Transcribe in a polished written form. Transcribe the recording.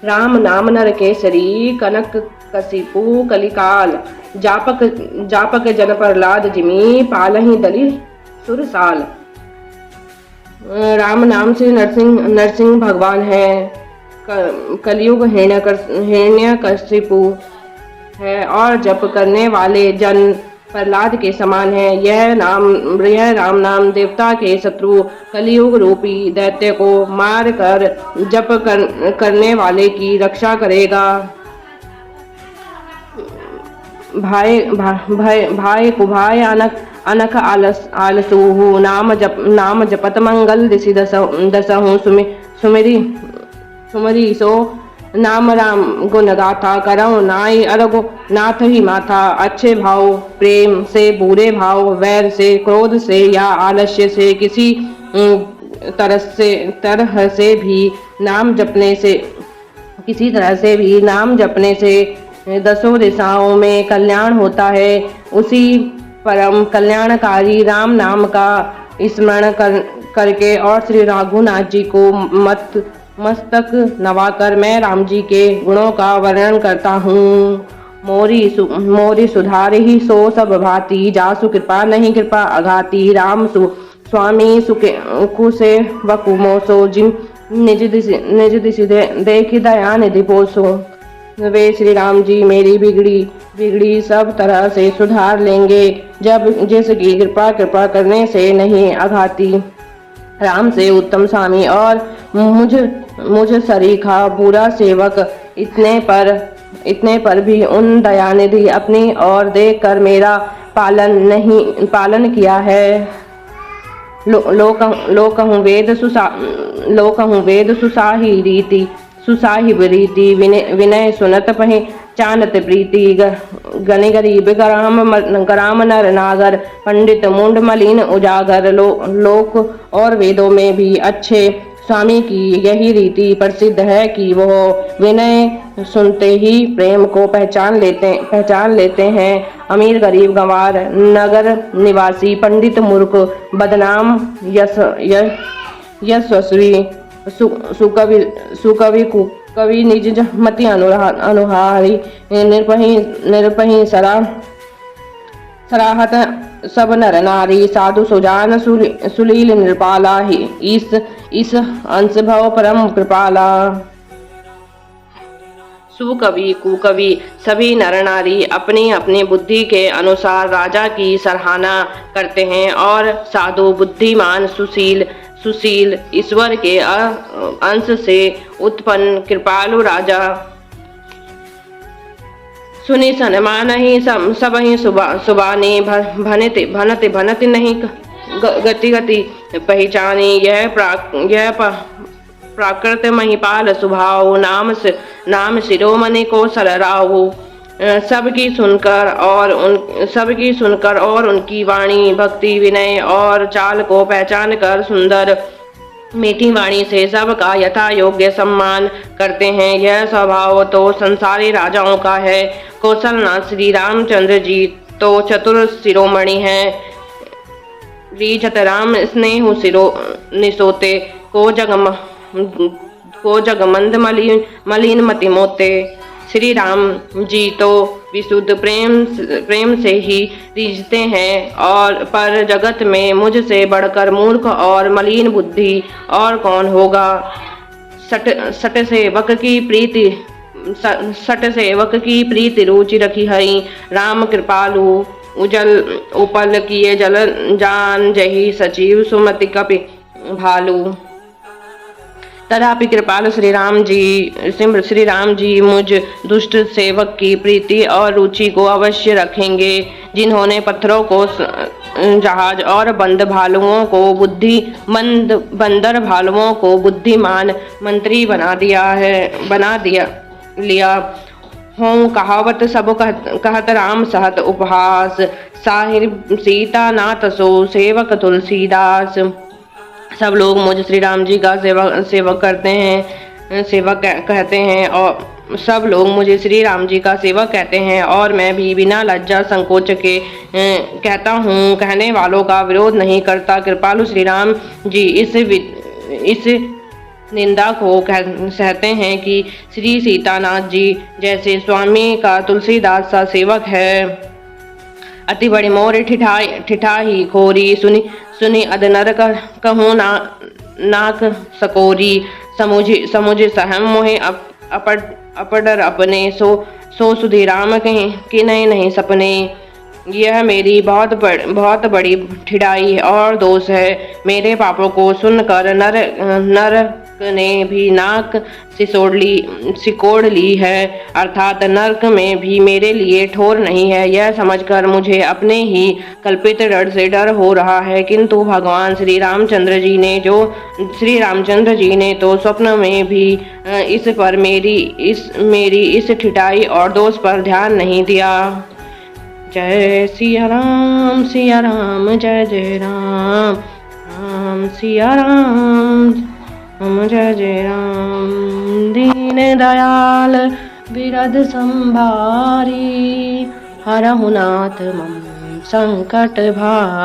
राम नाम नर केसरी कनक कसिपु कलिकाल। जापक जापक जन प्रहलाद जिमि पालहि दलि सुरसाल। राम नाम से नरसिंह भगवान है। कलयुग हिरण्यकशिपु है और जप करने वाले जन प्रहलाद के समान है। यह राम नाम देवता के शत्रु कलयुग रूपी दैत्य को मार कर करने वाले की रक्षा करेगा। भाई कुभाय अनख आलसुहु नाम जपत मंगल दिशि दसहु सुमरी सो नाम राम गुण गाथा करऊँ नाई अरगो नाथ ही माथा। अच्छे भाव प्रेम से, बुरे भाव वैर से, क्रोध से या आलस्य से किसी तरह से भी नाम जपने से दसों दिशाओं में कल्याण होता है। उसी परम कल्याणकारी राम नाम का स्मरण करके और श्री रघुनाथ जी को मस्तक नवाकर मैं राम जी के गुणों का वर्णन करता हूँ। मोरी सुधार ही सो सब भांति, जासु कृपा नहीं कृपा अघाती। राम स्वामी कुसे वकुमो सो जिन निज दिशि देख दया निधि पोसो। वे श्री राम जी मेरी बिगड़ी सब तरह से सुधार लेंगे, जब जिसकी कृपा करने से नहीं अघाती। राम से उत्तम स्वामी और मुझ सरीखा बुरा सेवक, इतने पर भी उन दयानिधि अपनी ओर देख कर मेरा पालन किया है। लो कहूँ वेद सुसाहिब रीति विनय सुनत पहचानत प्रीति। गनि गरीब ग्राम नर नागर, पंडित मुंड मलिन उजागर। लोक और वेदों में भी अच्छे स्वामी की यही रीति प्रसिद्ध है कि वह विनय सुनते ही प्रेम को पहचान लेते हैं। अमीर गरीब गंवार, नगर निवासी, पंडित मूर्ख, बदनाम यशस्वी, सुकवि कवि निज मति अनुहारी, निर्पही सराहत सब नर नारी। साधु सुजान सुलील नृपाला ही इस अंश भव परम कृपाला। सुकवि कुकवि सभी नर नारी अपनी अपनी बुद्धि के अनुसार राजा की सराहना करते हैं, और साधु बुद्धिमान सुशील ईश्वर के अंश से उत्पन्न कृपालु राजा सुनि सनमान ही सब ही सुबानी। भनति नहीं गति पहचानी। यह प्राकृत महिपाल स्वभाव, नाम शिरोमणि को सलराहु। सबकी सुनकर और उनकी वाणी, भक्ति, विनय और चाल को पहचान कर सुंदर मीठी वाणी से सबका यथा योग्य सम्मान करते हैं। यह स्वभाव तो संसारी राजाओं का है। कौशलनाथ श्री रामचंद्र जी तो चतुर शिरोमणि हैं। रीझत राम स्नेहु निसोते, को जगमंद मलिन मति मोते। श्री राम जी तो विशुद्ध प्रेम से ही रीझते हैं, और पर जगत में मुझसे बढ़कर मूर्ख और मलिन बुद्धि और कौन होगा। सट सेवक की प्रीति रुचि रखी हरि। राम कृपालु उपल किए जल जान जही, सचिव सुमति कपि भालू। तथापि कृपालु श्री राम जी मुझ दुष्ट सेवक की प्रीति और रुचि को अवश्य रखेंगे, जिन्होंने पत्थरों को जहाज और बंदर भालुओं को बुद्धिमान मंत्री बना लिया। हों कहावत सब कहत राम सहत उपहास, साहिब सीता नाथ सो सेवक तुलसीदास। सब लोग मुझ श्री राम जी का सेवक कहते हैं, और सब लोग मुझे श्री राम जी का सेवक कहते हैं, और मैं भी बिना लज्जा संकोच के कहता हूँ। कहने वालों का विरोध नहीं करता। कृपालु श्री राम जी निंदा को सहते हैं कि श्री सीतानाथ जी जैसे स्वामी का तुलसीदास सा सेवक है। अति बड़ी मोर ठिठाही खोरी, सुनी सुनी अदनर कहूँ नाक सकोरी। समुझ सहम मोहे अपडर अपने, सो सुधीराम किन्हीं नहीं सपने। यह मेरी बहुत बड़ी ठिठाई और दोष है। मेरे पापों को सुनकर नरक ने भी नाक सिकोड़ ली है, अर्थात नरक में भी मेरे लिए ठोर नहीं है। यह समझकर मुझे अपने ही कल्पित डर से डर हो रहा है, किंतु भगवान श्री रामचंद्र जी ने तो स्वप्न में भी इस पर मेरी इस ठिठाई और दोष पर ध्यान नहीं दिया। जय सिया राम जय जय राम, राम सिया राम जय जय राम। दीन दयाल बिरद संभारी, हरहु नाथ मम संकट भारी।